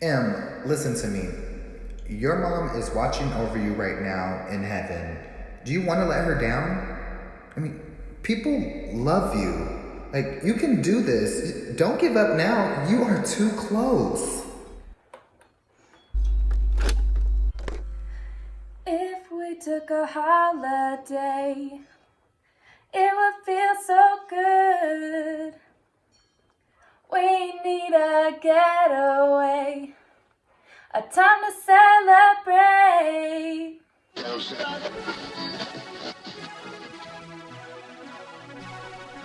Listen to me. Your mom is watching over you right now in heaven. Do you want to let her down? I mean, people love you. Like, you can do this. Don't give up now. You are too close. If we took a holiday, it would feel so good. We need a getaway, a time to celebrate.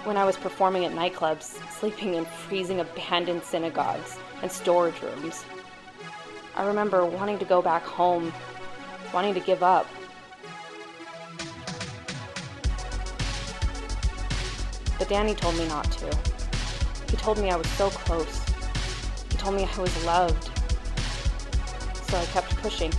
When I was performing at nightclubs, sleeping in freezing abandoned synagogues and storage rooms, I remember wanting to go back home, wanting to give up. But Danny told me not to. He told me I was so close. He told me I was loved. So I kept pushing.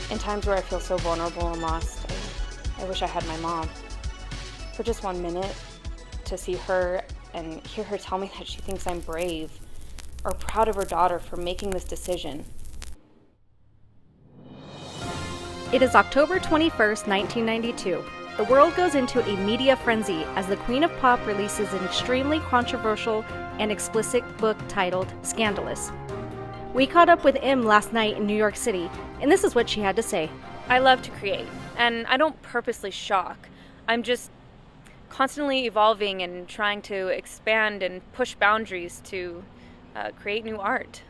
In times where I feel so vulnerable and lost, I wish I had my mom. For just 1 minute, to see her and hear her tell me that she thinks I'm brave or proud of her daughter for making this decision. It is October 21st, 1992. The world goes into a media frenzy as the Queen of Pop releases an extremely controversial and explicit book titled Scandalous. We caught up with Im last night in New York City, and this is what she had to say. I love to create, and I don't purposely shock. I'm just constantly evolving and trying to expand and push boundaries to create new art.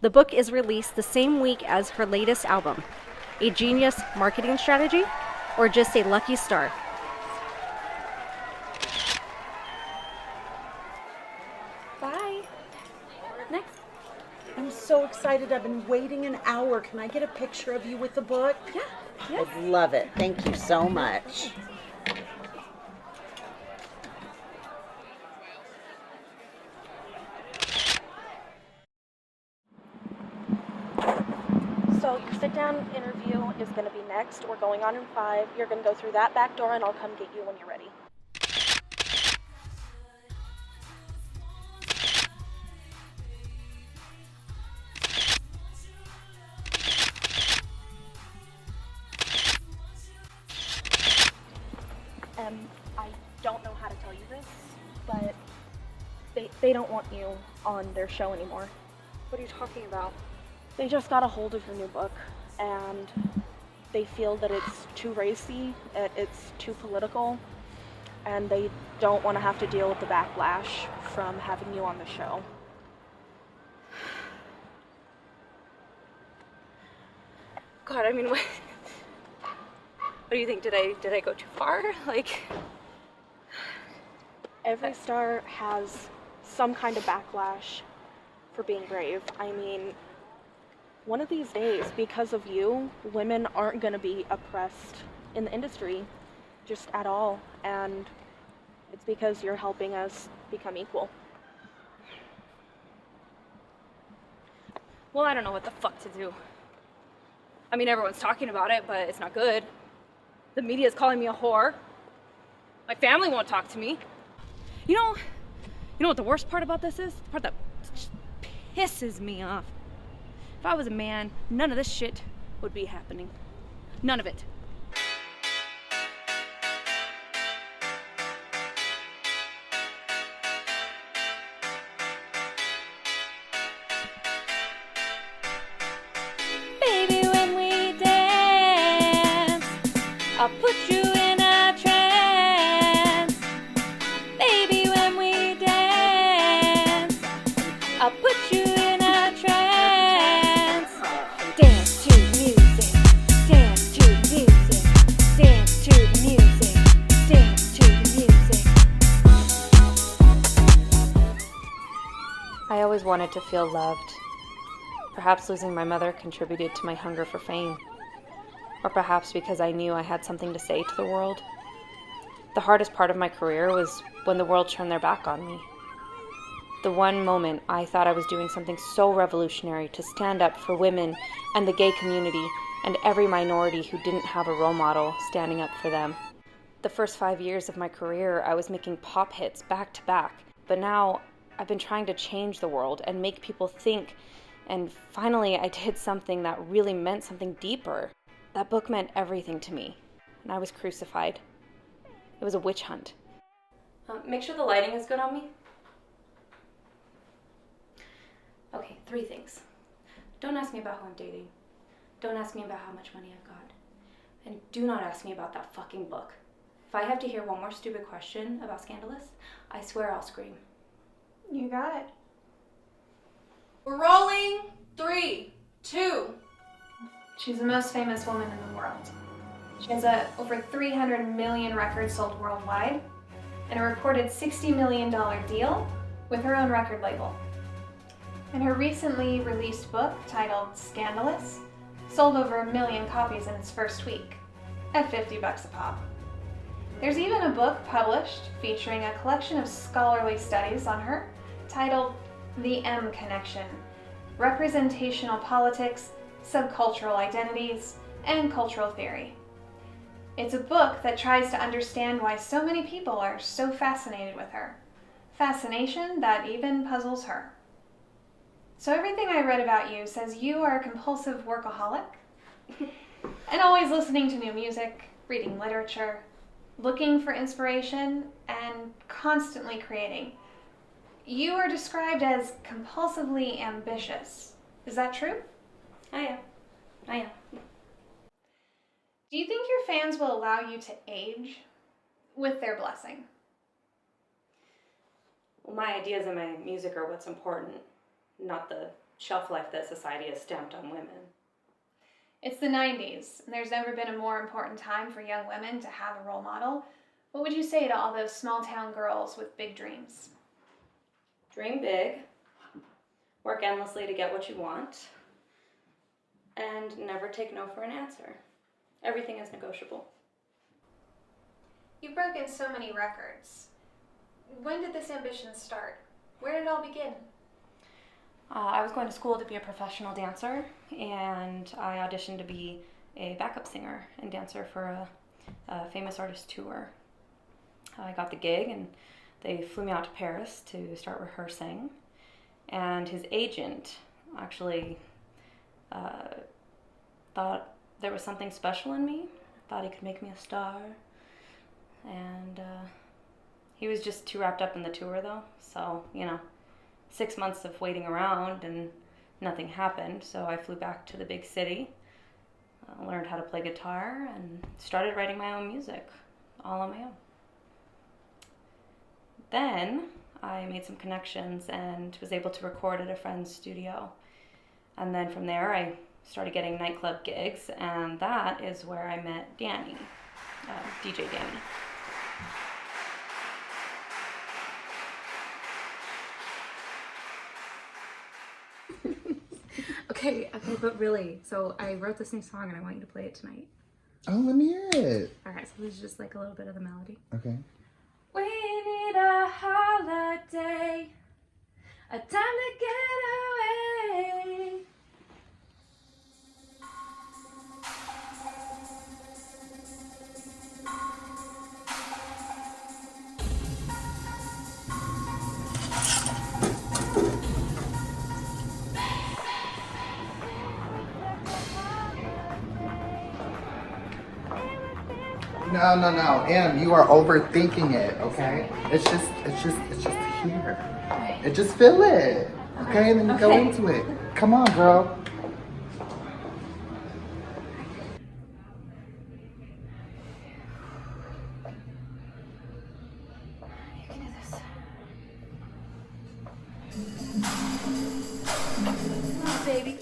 The book is released the same week as her latest album. A genius marketing strategy, or just a lucky star? Bye. Next. I'm so excited. I've been waiting an hour. Can I get a picture of you with the book? Yeah. Yes. I'd love it. Thank you so much. So your sit-down interview is going to be next. We're going on in 5. You're going to go through that back door, and I'll come get you when you're ready. I don't know how to tell you this, but they don't want you on their show anymore. What are you talking about? They just got a hold of your new book, and they feel that it's too racy, it's too political, and they don't want to have to deal with the backlash from having you on the show. God, I mean, what do you think? Did I go too far? Like, every star has some kind of backlash for being brave. I mean, one of these days, because of you, women aren't going to be oppressed in the industry just at all, and it's because you're helping us become equal. Well, I don't know what the fuck to do. I mean, everyone's talking about it, but it's not good. The media's calling me a whore. My family won't talk to me. You know what the worst part about this is? The part that just pisses me off. If I was a man, none of this shit would be happening. None of it. Baby, when we dance, I'll put you in a trance. Baby, when we dance, I'll put you in a trance. wanted to feel loved. Perhaps losing my mother contributed to my hunger for fame. Or perhaps because I knew I had something to say to the world. The hardest part of my career was when the world turned their back on me. The one moment I thought I was doing something so revolutionary to stand up for women and the gay community and every minority who didn't have a role model standing up for them. The first 5 years of my career, I was making pop hits back to back, but now I've been trying to change the world and make people think, and finally I did something that really meant something deeper. That book meant everything to me, and I was crucified. It was a witch hunt. Make sure the lighting is good on me. Okay, 3 things. Don't ask me about who I'm dating. Don't ask me about how much money I've got. And do not ask me about that fucking book. If I have to hear one more stupid question about Scandalous, I swear I'll scream. You got it. We're rolling. 3, 2. She's the most famous woman in the world. She has over 300 million records sold worldwide and a reported $60 million deal with her own record label. And her recently released book, titled Scandalous, sold over 1 million copies in its first week, at $50 a pop. There's even a book published featuring a collection of scholarly studies on her, titled The M Connection: Representational Politics, Subcultural Identities, and Cultural Theory. It's a book that tries to understand why so many people are so fascinated with her. Fascination that even puzzles her. So everything I read about you says you are a compulsive workaholic and always listening to new music, reading literature, looking for inspiration, and constantly creating. You are described as compulsively ambitious. Is that true? I am. Do you think your fans will allow you to age with their blessing? Well, my ideas and my music are what's important, not the shelf life that society has stamped on women. It's the 90s, and there's never been a more important time for young women to have a role model. What would you say to all those small town girls with big dreams? Dream big, work endlessly to get what you want, and never take no for an answer. Everything is negotiable. You've broken so many records. When did this ambition start? Where did it all begin? I was going to school to be a professional dancer, and I auditioned to be a backup singer and dancer for a famous artist tour. I got the gig, and they flew me out to Paris to start rehearsing, and his agent actually thought there was something special in me, thought he could make me a star, and he was just too wrapped up in the tour though, so, 6 months of waiting around and nothing happened, so I flew back to the big city, learned how to play guitar, and started writing my own music, all on my own. Then I made some connections and was able to record at a friend's studio. And then from there I started getting nightclub gigs, and that is where I met Danny, DJ Danny. Okay, but really, so I wrote this new song and I want you to play it tonight. Oh, let me hear it. Alright, so this is just like a little bit of the melody. Okay. We need a holiday, a time to get away. No. Em, you are overthinking it, okay? It's just here. And just feel it. Okay, and then you go into it. Come on, girl. You can do this. Come on, baby.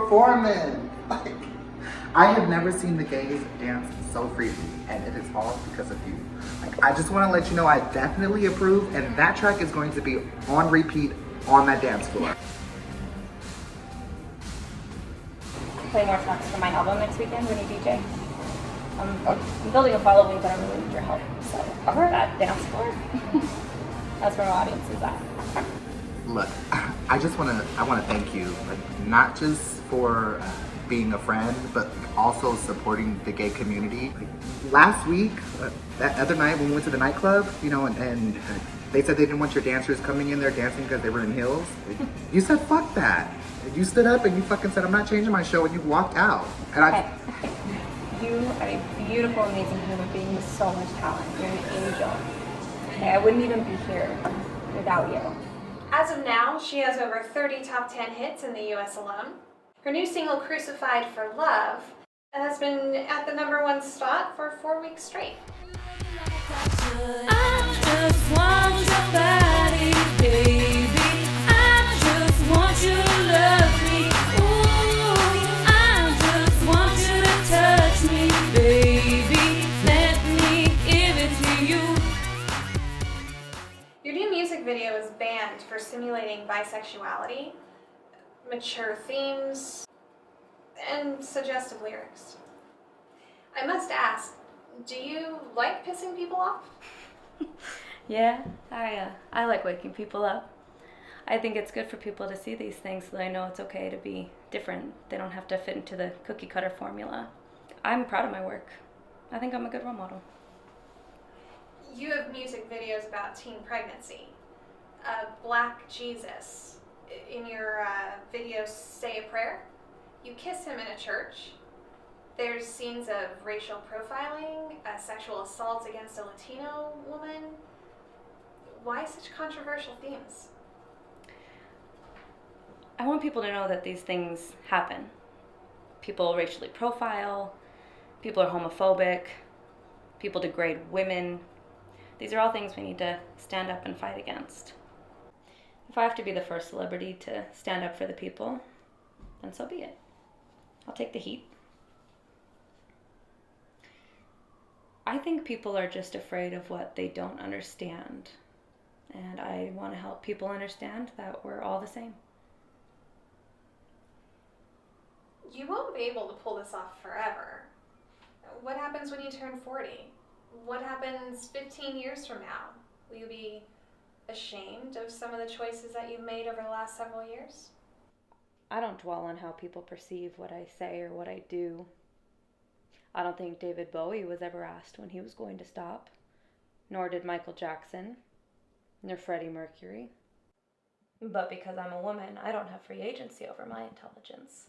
performance. Like, I have never seen the gays dance so freely, and it is all because of you. Like, I just want to let you know I definitely approve, and that track is going to be on repeat on that dance floor. Play more tracks for my album next weekend when you DJ. I'm building a following, but I really need your help. So cover that dance floor. That's where my audience is at. Look, I want to thank you, like, not just for being a friend, but also supporting the gay community. Like, last week, that other night when we went to the nightclub, you know, and they said they didn't want your dancers coming in there dancing because they were in heels. You said, fuck that. You stood up and you fucking said, I'm not changing my show, and you walked out. And Okay. You are a beautiful, amazing human being with so much talent. You're an angel. Okay, I wouldn't even be here without you. As of now, she has over 30 top 10 hits in the US alone. Her new single, Crucified for Love, has been at the #1 spot for 4 weeks straight. I just want your body, baby. I just want you to love me. Ooh, I just want you to touch me, baby. Let me give it to you. Your new music video is banned for simulating bisexuality, mature themes, and suggestive lyrics. I must ask, do you like pissing people off? Yeah, I like waking people up. I think it's good for people to see these things so they know it's okay to be different. They don't have to fit into the cookie cutter formula. I'm proud of my work. I think I'm a good role model. You have music videos about teen pregnancy, Black Jesus. In your video, Say a Prayer, you kiss him in a church. There's scenes of racial profiling, sexual assault against a Latino woman. Why such controversial themes? I want people to know that these things happen. People racially profile, people are homophobic, people degrade women. These are all things we need to stand up and fight against. If I have to be the first celebrity to stand up for the people, then so be it. I'll take the heat. I think people are just afraid of what they don't understand. And I want to help people understand that we're all the same. You won't be able to pull this off forever. What happens when you turn 40? What happens 15 years from now? Will you be ashamed of some of the choices that you've made over the last several years? I don't dwell on how people perceive what I say or what I do. I don't think David Bowie was ever asked when he was going to stop, nor did Michael Jackson, nor Freddie Mercury. But because I'm a woman, I don't have free agency over my intelligence.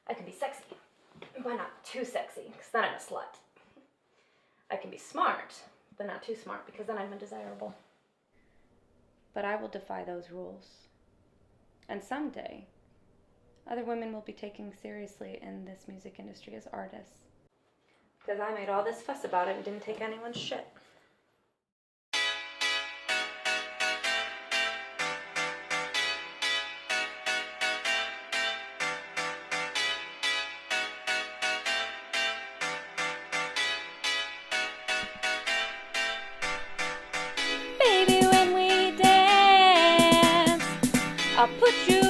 I can be sexy, but not too sexy, because then I'm a slut. I can be smart, but not too smart, because then I'm undesirable. But I will defy those rules. And someday, other women will be taken seriously in this music industry as artists. Because I made all this fuss about it and didn't take anyone's shit. Baby, when we dance, I'll put you